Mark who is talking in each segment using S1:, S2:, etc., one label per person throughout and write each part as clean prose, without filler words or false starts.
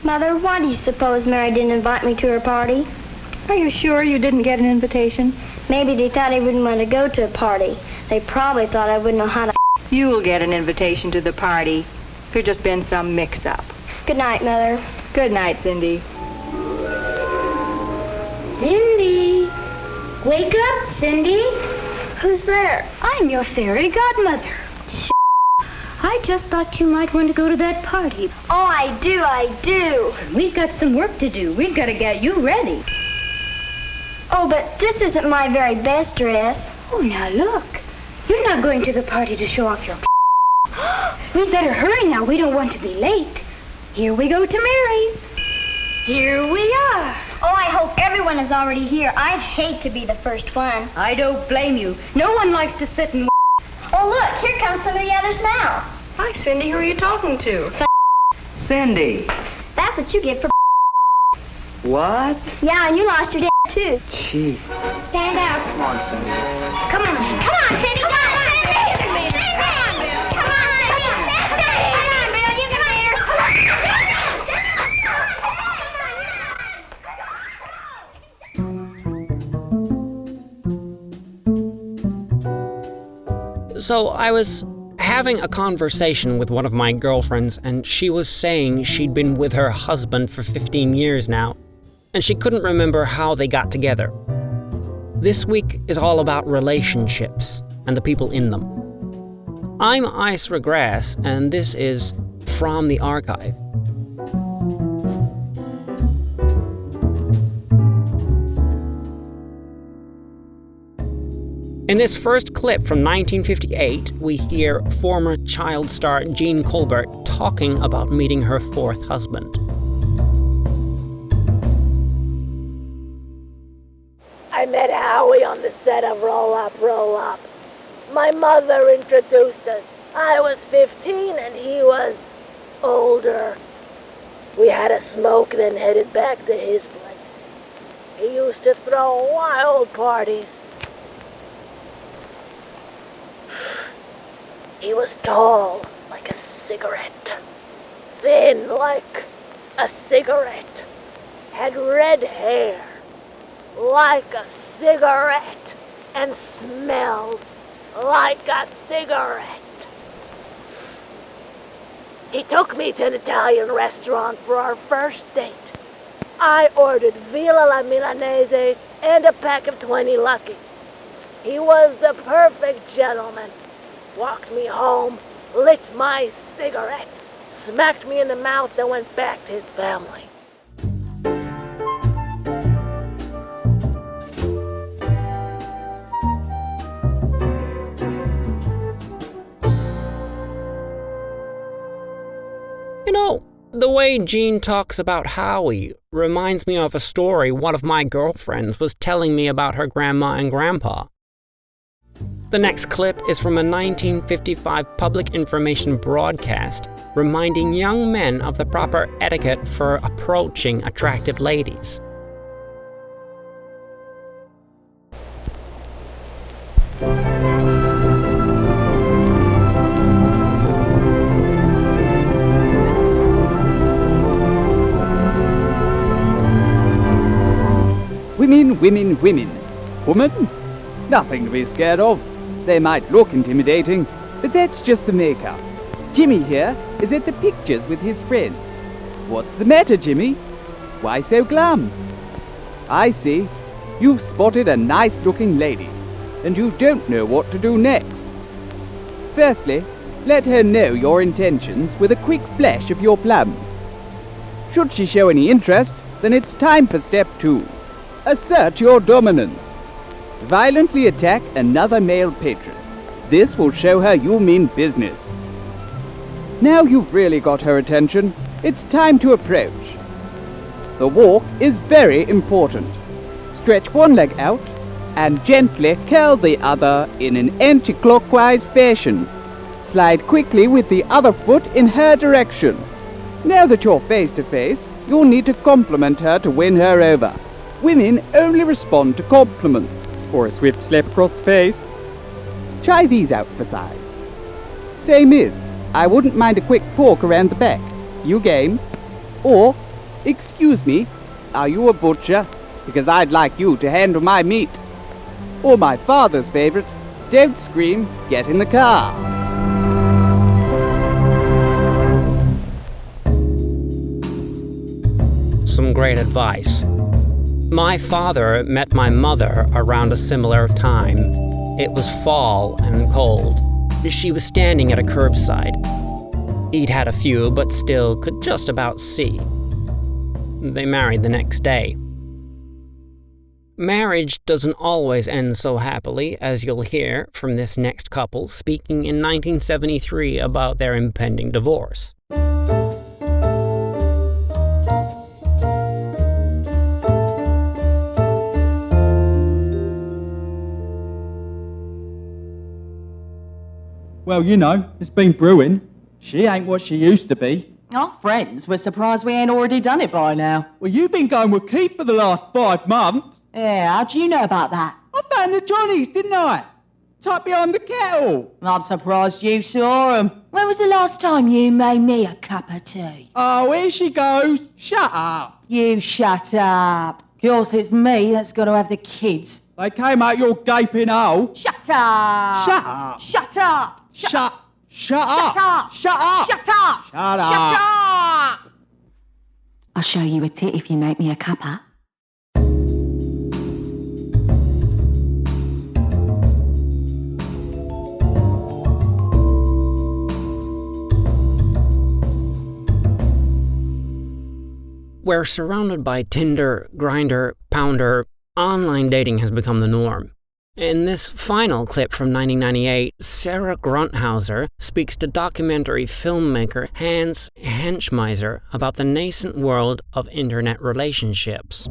S1: Mother, why do you suppose Mary didn't invite me to her party?
S2: Are you sure you didn't get an invitation?
S1: Maybe they thought I wouldn't want to go to a party. They probably thought I wouldn't know how to...
S2: You will get an invitation to the party. There's just been some mix-up.
S1: Good night, Mother.
S2: Good night, Cindy.
S3: Cindy! Wake up, Cindy!
S1: Who's there?
S3: I'm your fairy godmother. I just thought you might want to go to that party.
S1: Oh, I do.
S3: We've got some work to do. We've got to get you ready.
S1: Oh, but this isn't my very best dress.
S3: Oh, now look. You're not going to the party to show off your We better hurry now. We don't want to be late. Here we go to Mary. Here we are.
S1: Oh, I hope everyone is already here. I'd hate to be the first one.
S3: I don't blame you. No one likes to sit and...
S1: Oh, look, here come some of the others now.
S2: Hi, Cindy. Who are you talking to? Cindy.
S1: That's what you get for...
S2: What?
S1: Yeah, and you lost your dad, too.
S2: Gee.
S1: Stand out.
S2: Come on, Cindy.
S1: Come on, Cindy. Come on, Cindy. Come on, Cindy. Come on, Cindy. Come on, Bill. You come here.
S4: So I was having a conversation with one of my girlfriends, and she was saying she'd been with her husband for 15 years now, and she couldn't remember how they got together. This week is all about relationships and the people in them. I'm Isra Grass, and this is From the Archive. In this first clip from 1958, we hear former child star Jean Colbert talking about meeting her fourth husband.
S5: I met Howie on the set of Roll Up, Roll Up. My mother introduced us. I was 15 and he was older. We had a smoke, then headed back to his place. He used to throw wild parties. He was tall, like a cigarette. Thin, like a cigarette. Had red hair, like a cigarette. And smelled like a cigarette. He took me to an Italian restaurant for our first date. I ordered Villa la Milanese and a pack of 20 Luckies. He was the perfect gentleman. Walked me home, lit my cigarette, smacked me in the mouth, and went back to his family.
S4: You know, the way Jean talks about Howie reminds me of a story one of my girlfriends was telling me about her grandma and grandpa. The next clip is from a 1955 public information broadcast reminding young men of the proper etiquette for approaching attractive ladies.
S6: Women, women, women. Woman? Nothing to be scared of. They might look intimidating, but that's just the makeup. Jimmy here is at the pictures with his friends. What's the matter, Jimmy? Why so glum? I see. You've spotted a nice-looking lady, and you don't know what to do next. Firstly, let her know your intentions with a quick flash of your plums. Should she show any interest, then it's time for step 2. Assert your dominance. Violently attack another male patron. This will show her you mean business. Now you've really got her attention, it's time to approach. The walk is very important. Stretch one leg out and gently curl the other in an anti-clockwise fashion. Slide quickly with the other foot in her direction. Now that you're face to face, you'll need to compliment her to win her over. Women only respond to compliments. Or a swift slap across the face. Try these out for size. Say, miss, I wouldn't mind a quick poke around the back. You game? Or Excuse me, are you a butcher? Because I'd like you to handle my meat. Or my father's favorite, don't scream, get in the car.
S4: Some great advice. My father met my mother around a similar time. It was fall and cold. She was standing at a curbside. He'd had a few, but still could just about see. They married the next day. Marriage doesn't always end so happily, as you'll hear from this next couple speaking in 1973 about their impending divorce.
S7: Well, you know, it's been brewing. She ain't what she used to be.
S8: Our friends were surprised we ain't already done it by now.
S7: Well, you've been going with Keith for the last 5 months.
S8: Yeah, how do you know about that?
S7: I found the Johnnies, didn't I? Tucked behind the kettle.
S8: I'm surprised you saw 'em. When was the last time you made me a cup of tea?
S7: Oh, here she goes. Shut up.
S8: You shut up. Of course, it's me that's got to have the kids.
S7: They came out your gaping hole.
S8: Shut up.
S7: Shut up.
S8: Shut up.
S7: Shut up.
S8: Shut up.
S7: Shut up.
S8: Shut up.
S7: Shut up.
S8: Shut up.
S9: I'll show you a tit if you make me a cuppa.
S4: We're surrounded by Tinder, Grindr, Pounder. Online dating has become the norm. In this final clip from 1998, Sarah Grunthauser speaks to documentary filmmaker Hans Henschmeiser about the nascent world of internet relationships.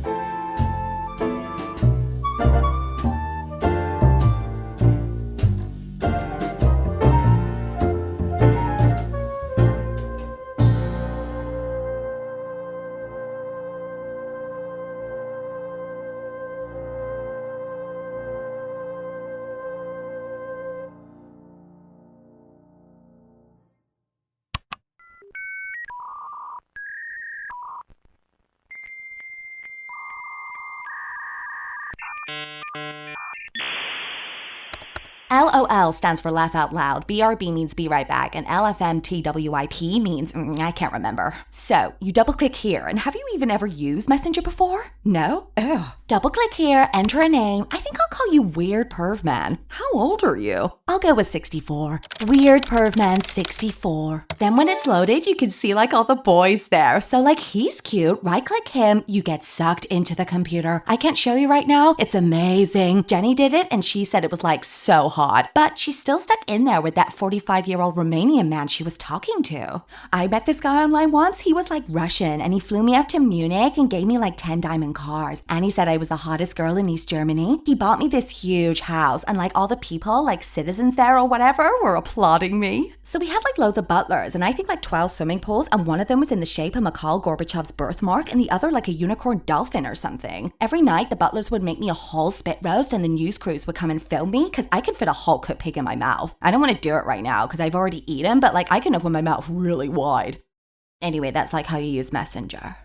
S9: LOL stands for laugh out loud, BRB means be right back, and LFMTWIP means I can't remember. So, you double click here, and have you even ever used Messenger before? No? Ugh. Double click here, enter a name. I think I'll call you Weird Perv Man. How old are you? I'll go with 64. Weird Perv Man 64. Then when it's loaded, you can see like all the boys there. So like he's cute, right click him, you get sucked into the computer. I can't show you right now, it's amazing. Jenny did it and she said it was like so hot. But she's still stuck in there with that 45-year-old Romanian man she was talking to. I met this guy online once, he was like Russian and he flew me up to Munich and gave me like 10 diamond cars. And he said I was the hottest girl in East Germany. He bought me this huge house and like all the people, like citizens there or whatever, were applauding me. So we had like loads of butlers and I think like 12 swimming pools, and one of them was in the shape of Mikhail Gorbachev's birthmark and the other like a unicorn dolphin or something. Every night the butlers would make me a whole spit roast and the news crews would come and film me because I can fit a whole cooked pig in my mouth. I don't want to do it right now because I've already eaten, but like I can open my mouth really wide. Anyway, that's like how you use Messenger.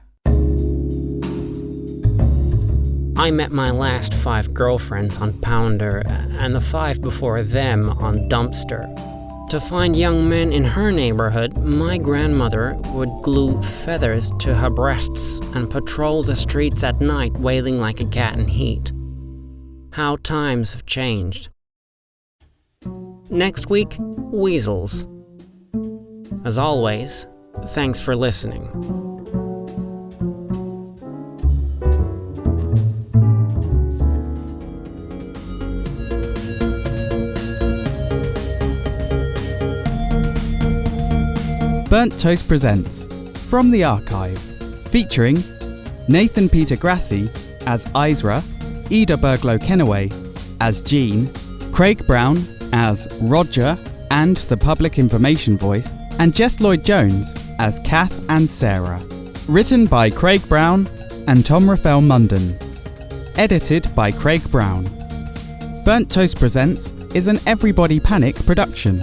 S4: I met my last 5 girlfriends on Pounder and the 5 before them on Dumpster. To find young men in her neighborhood, my grandmother would glue feathers to her breasts and patrol the streets at night wailing like a cat in heat. How times have changed. Next week, weasels. As always, thanks for listening.
S6: Burnt Toast presents From the Archive, featuring Nathan Peter Grassi as Isra, Ida Berglow Kennaway as Jean, Craig Brown as Roger and the Public Information Voice, and Jess Lloyd-Jones as Kath and Sarah. Written by Craig Brown and Tom Raphael Munden. Edited by Craig Brown. Burnt Toast Presents is an Everybody Panic production.